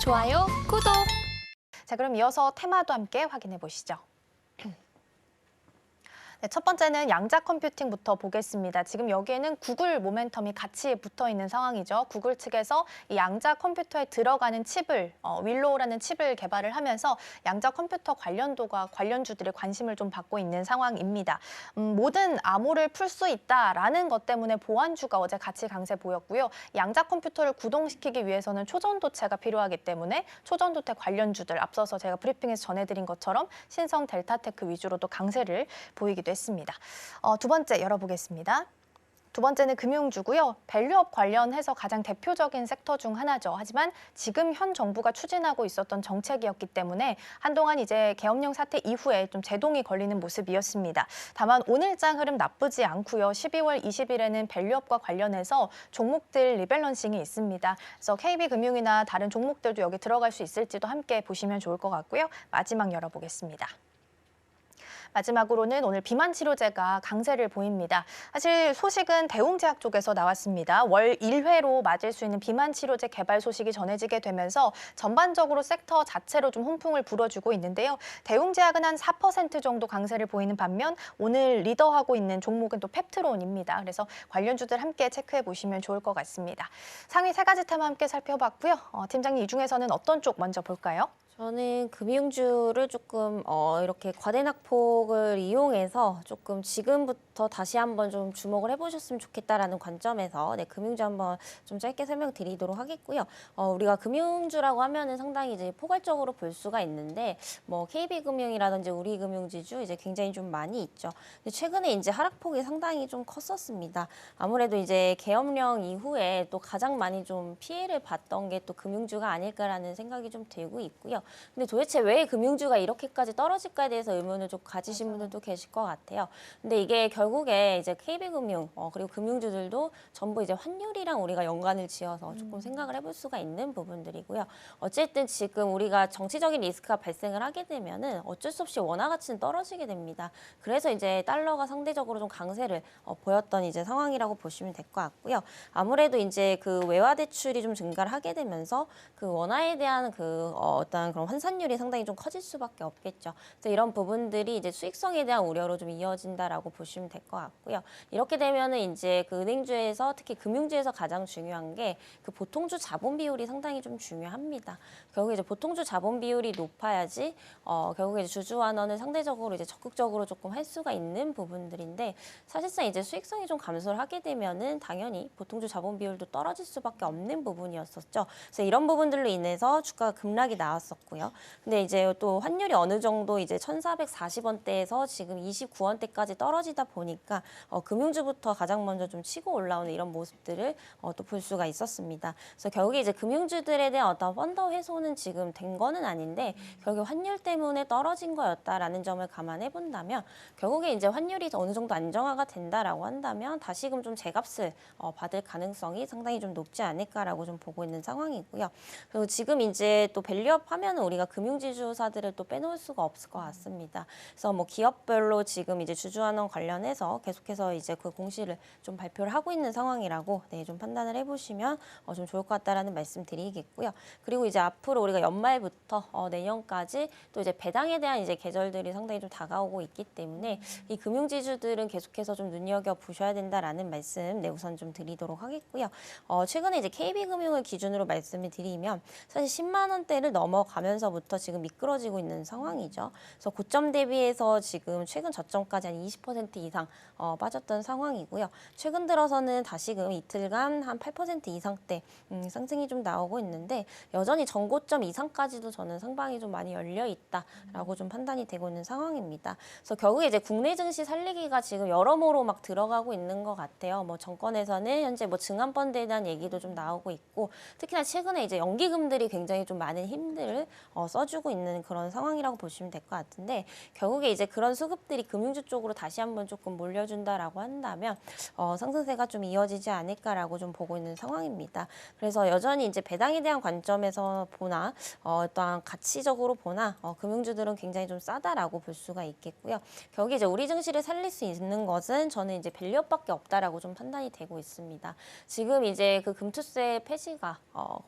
좋아요, 구독! 자, 그럼 이어서 테마도 함께 확인해 보시죠. 네, 첫 번째는 양자 컴퓨팅부터 보겠습니다. 지금 여기에는 구글 모멘텀이 같이 붙어 있는 상황이죠. 구글 측에서 이 양자 컴퓨터에 들어가는 칩을, 윌로우라는 칩을 개발을 하면서 양자 컴퓨터 관련도가 관련주들의 관심을 좀 받고 있는 상황입니다. 모든 암호를 풀 수 있다라는 것 때문에 보안주가 어제 같이 강세 보였고요. 양자 컴퓨터를 구동시키기 위해서는 초전도체가 필요하기 때문에 초전도체 관련주들 앞서서 제가 브리핑에서 전해드린 것처럼 신성 델타테크 위주로도 강세를 보이기도 했습니다. 두 번째 열어보겠습니다. 두 번째는 금융주고요. 밸류업 관련해서 가장 대표적인 섹터 중 하나죠. 하지만 지금 현 정부가 추진하고 있었던 정책이었기 때문에 한동안 이제 계엄령 사태 이후에 좀 제동이 걸리는 모습이었습니다. 다만 오늘장 흐름 나쁘지 않고요. 12월 20일에는 밸류업과 관련해서 종목들 리밸런싱이 있습니다. 그래서 KB금융이나 다른 종목들도 여기 들어갈 수 있을지도 함께 보시면 좋을 것 같고요. 마지막 열어보겠습니다. 마지막으로는 오늘 비만 치료제가 강세를 보입니다. 사실 소식은 대웅제약 쪽에서 나왔습니다. 월 1회로 맞을 수 있는 비만 치료제 개발 소식이 전해지게 되면서 전반적으로 섹터 자체로 좀 훈풍을 불어주고 있는데요. 대웅제약은 한 4% 정도 강세를 보이는 반면 오늘 리더하고 있는 종목은 또 펩트론입니다. 그래서 관련주들 함께 체크해 보시면 좋을 것 같습니다. 상위 세 가지 테마 함께 살펴봤고요. 팀장님 이 중에서는 어떤 쪽 먼저 볼까요? 저는 금융주를 조금 이렇게 과대낙폭을 이용해서 조금 지금부터 다시 한번 좀 주목을 해보셨으면 좋겠다라는 관점에서 금융주 한번 좀 짧게 설명드리도록 하겠고요. 우리가 금융주라고 하면은 상당히 이제 포괄적으로 볼 수가 있는데 뭐 KB금융이라든지 우리금융지주 이제 굉장히 좀 많이 있죠. 근데 최근에 이제 하락폭이 상당히 좀 컸었습니다. 아무래도 이제 계엄령 이후에 또 가장 많이 좀 피해를 봤던 게 또 금융주가 아닐까라는 생각이 좀 들고 있고요. 근데 도대체 왜 금융주가 이렇게까지 떨어질까에 대해서 의문을 좀 가지신 분들도 계실 것 같아요. 근데 이게 결국에 이제 KB금융 그리고 금융주들도 전부 이제 환율이랑 우리가 연관을 지어서 조금 생각을 해볼 수가 있는 부분들이고요. 어쨌든 지금 우리가 정치적인 리스크가 발생을 하게 되면은 어쩔 수 없이 원화 가치는 떨어지게 됩니다. 그래서 이제 달러가 상대적으로 좀 강세를 보였던 이제 상황이라고 보시면 될 것 같고요. 아무래도 이제 그 외화 대출이 좀 증가를 하게 되면서 그 원화에 대한 그 어떤 그런 환산율이 상당히 좀 커질 수밖에 없겠죠. 그래서 이런 부분들이 이제 수익성에 대한 우려로 좀 이어진다라고 보시면 될 것 같고요. 이렇게 되면은 이제 그 은행주에서 특히 금융주에서 가장 중요한 게 그 보통주 자본 비율이 상당히 좀 중요합니다. 결국 이제 보통주 자본 비율이 높아야지 결국에 이제 주주 환원을 상대적으로 이제 적극적으로 조금 할 수가 있는 부분들인데 사실상 이제 수익성이 좀 감소를 하게 되면은 당연히 보통주 자본 비율도 떨어질 수밖에 없는 부분이었었죠. 그래서 이런 부분들로 인해서 주가가 급락이 나왔었고요. 근데 이제 또 환율이 어느 정도 이제 1,440원대에서 지금 29원대까지 떨어지다 보니까 금융주부터 가장 먼저 좀 치고 올라오는 이런 모습들을 또 볼 수가 있었습니다. 그래서 결국에 이제 금융주들에 대한 어떤 펀더 해소는 지금 된 거는 아닌데 결국 환율 때문에 떨어진 거였다라는 점을 감안해 본다면 결국에 이제 환율이 어느 정도 안정화가 된다라고 한다면 다시금 좀 재값을 받을 가능성이 상당히 좀 높지 않을까라고 좀 보고 있는 상황이고요. 그리고 지금 이제 또 밸류업 하면은 우리가 금융지주사들을 또 빼놓을 수가 없을 것 같습니다. 그래서 뭐 기업별로 지금 이제 주주환원 관련해서 계속해서 이제 그 공시를 좀 발표를 하고 있는 상황이라고 좀 판단을 해보시면 좀 좋을 것 같다라는 말씀드리겠고요. 그리고 이제 앞으로 우리가 연말부터 내년까지 또 이제 배당에 대한 이제 계절들이 상당히 좀 다가오고 있기 때문에 이 금융지주들은 계속해서 좀 눈여겨 보셔야 된다라는 말씀 우선 좀 드리도록 하겠고요. 최근에 이제 KB금융을 기준으로 말씀을 드리면 사실 10만 원대를 넘어가면서부터 지금 미끄러지고 있는 상황이죠. 그래서 고점 대비해서 지금 최근 저점까지 한 20% 이상 빠졌던 상황이고요. 최근 들어서는 다시금 이틀간 한 8% 이상대 상승이 좀 나오고 있는데 여전히 전고점 이상까지도 저는 상방이 좀 많이 열려 있다라고 좀 판단이 되고 있는 상황입니다. 그래서 결국에 이제 국내 증시 살리기가 지금 여러모로 막 들어가고 있는 것 같아요. 뭐 정권에서는 현재 뭐 증환펀드에 대한 얘기도 좀 나오고 있고 특히나 최근에 이제 연기금들이 굉장히 좀 많은 힘들을 써주고 있는 그런 상황이라고 보시면 될 것 같은데 결국에 이제 그런 수급들이 금융주 쪽으로 다시 한번 조금 조금 몰려준다라고 한다면 상승세가 좀 이어지지 않을까라고 좀 보고 있는 상황입니다. 그래서 여전히 이제 배당에 대한 관점에서 보나 또한 가치적으로 보나 금융주들은 굉장히 좀 싸다라고 볼 수가 있겠고요. 결국 이제 우리 증시를 살릴 수 있는 것은 저는 이제 밸류업밖에 없다라고 좀 판단이 되고 있습니다. 지금 이제 그 금투세 폐지가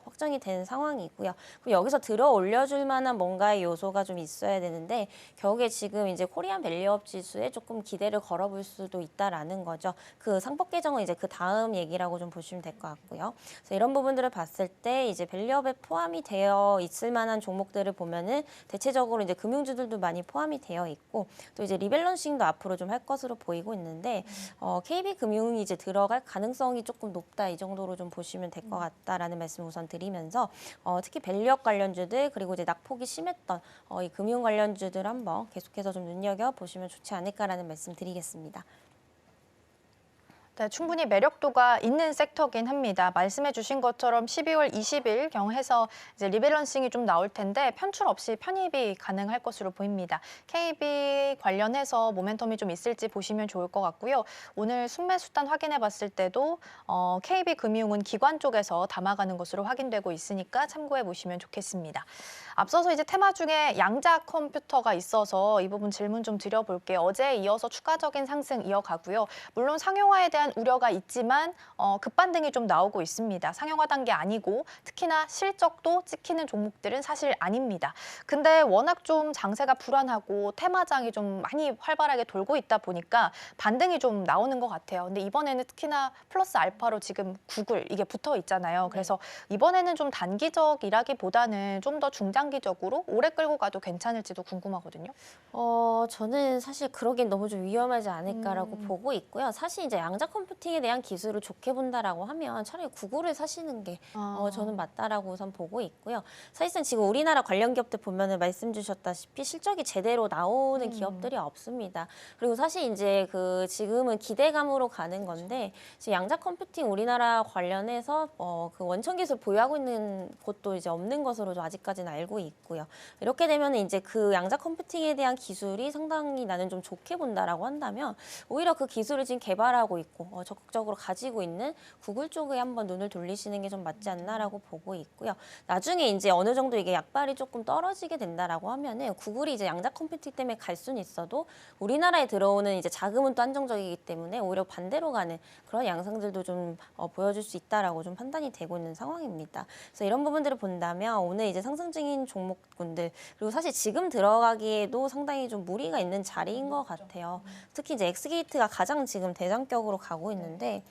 확정이 된 상황이고요. 그럼 여기서 들어 올려줄 만한 뭔가의 요소가 좀 있어야 되는데 결국에 지금 이제 코리안 밸류업 지수에 조금 기대를 걸어볼 수도 있다라는 거죠. 그 상법 개정은 이제 그 다음 얘기라고 좀 보시면 될 것 같고요. 그래서 이런 부분들을 봤을 때 이제 밸류업에 포함이 되어 있을 만한 종목들을 보면은 대체적으로 이제 금융주들도 많이 포함이 되어 있고 또 이제 리밸런싱도 앞으로 좀 할 것으로 보이고 있는데 KB금융이 이제 들어갈 가능성이 조금 높다 이 정도로 좀 보시면 될 것 같다라는 말씀을 우선 드리면서 특히 밸류업 관련주들 그리고 이제 낙폭이 심했던 이 금융 관련주들 한번 계속해서 좀 눈여겨 보시면 좋지 않을까라는 말씀 드리겠습니다. 네, 충분히 매력도가 있는 섹터긴 합니다. 말씀해 주신 것처럼 12월 20일경 해서 이제 리밸런싱이 좀 나올 텐데 편출 없이 편입이 가능할 것으로 보입니다. KB 관련해서 모멘텀이 좀 있을지 보시면 좋을 것 같고요. 오늘 순매 수단 확인해 봤을 때도 KB금융은 기관 쪽에서 담아가는 것으로 확인되고 있으니까 참고해 보시면 좋겠습니다. 앞서서 이제 테마 중에 양자 컴퓨터가 있어서 이 부분 질문 좀 드려볼게요. 어제에 이어서 추가적인 상승 이어가고요. 물론 상용화에 대한 우려가 있지만 급반등이 좀 나오고 있습니다. 상용화 단계 아니고 특히나 실적도 찍히는 종목들은 사실 아닙니다. 근데 워낙 좀 장세가 불안하고 테마장이 좀 많이 활발하게 돌고 있다 보니까 반등이 좀 나오는 것 같아요. 근데 이번에는 특히나 플러스 알파로 지금 구글 이게 붙어 있잖아요. 그래서 이번에는 좀 단기적이라기보다는 좀 더 중장기적으로 오래 끌고 가도 괜찮을지도 궁금하거든요. 저는 사실 그러기엔 너무 좀 위험하지 않을까라고 보고 있고요. 사실 이제 양자 컴퓨팅에 대한 기술을 좋게 본다라고 하면 차라리 구글을 사시는 게 저는 맞다라고 우선 보고 있고요. 사실상 지금 우리나라 관련 기업들 보면은 말씀 주셨다시피 실적이 제대로 나오는 기업들이 없습니다. 그리고 사실 이제 그 지금은 기대감으로 가는 건데 지금 양자 컴퓨팅 우리나라 관련해서 그 원천 기술 보유하고 있는 곳도 이제 없는 것으로 좀 아직까지는 알고 있고요. 이렇게 되면 이제 그 양자 컴퓨팅에 대한 기술이 상당히 나는 좀 좋게 본다라고 한다면 오히려 그 기술을 지금 개발하고 있고 적극적으로 가지고 있는 구글 쪽에 한번 눈을 돌리시는 게 좀 맞지 않나라고 보고 있고요. 나중에 이제 어느 정도 이게 약발이 조금 떨어지게 된다라고 하면은 구글이 이제 양자 컴퓨팅 때문에 갈 수는 있어도 우리나라에 들어오는 이제 자금은 또 한정적이기 때문에 오히려 반대로 가는 그런 양상들도 좀 보여줄 수 있다라고 좀 판단이 되고 있는 상황입니다. 그래서 이런 부분들을 본다면 오늘 이제 상승 중인 종목군들 그리고 사실 지금 들어가기에도 상당히 좀 무리가 있는 자리인 것 같아요. 특히 이제 엑스게이트가 가장 지금 대장격으로 가고 있는데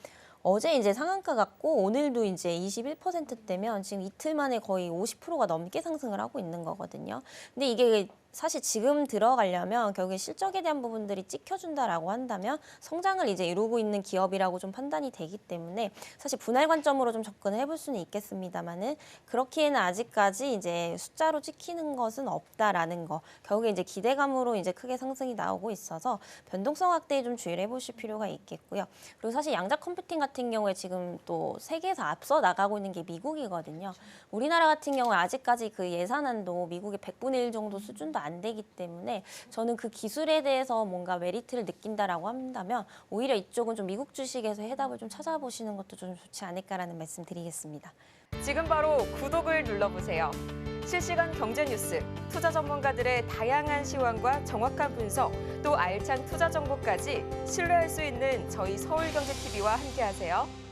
어제 이제 상한가 갔고 오늘도 이제 21%대면 지금 이틀 만에 거의 50%가 넘게 상승을 하고 있는 거거든요. 근데 이게 사실 지금 들어가려면 결국에 실적에 대한 부분들이 찍혀준다라고 한다면 성장을 이제 이루고 있는 기업이라고 좀 판단이 되기 때문에 사실 분할 관점으로 좀 접근을 해볼 수는 있겠습니다만은 그렇기에는 아직까지 이제 숫자로 찍히는 것은 없다라는 거. 결국에 이제 기대감으로 이제 크게 상승이 나오고 있어서 변동성 확대에 좀 주의를 해보실 필요가 있겠고요. 그리고 사실 양자 컴퓨팅 같은 경우에 지금 또 세계에서 앞서 나가고 있는 게 미국이거든요. 우리나라 같은 경우에 아직까지 그 예산안도 미국의 100분의 1 정도 수준도 안 되기 때문에 저는 그 기술에 대해서 뭔가 메리트를 느낀다라고 한다면 오히려 이쪽은 좀 미국 주식에서 해답을 좀 찾아보시는 것도 좀 좋지 않을까라는 말씀 드리겠습니다. 지금 바로 구독을 눌러보세요. 실시간 경제 뉴스, 투자 전문가들의 다양한 시황과 정확한 분석, 또 알찬 투자 정보까지 신뢰할 수 있는 저희 서울경제TV와 함께하세요.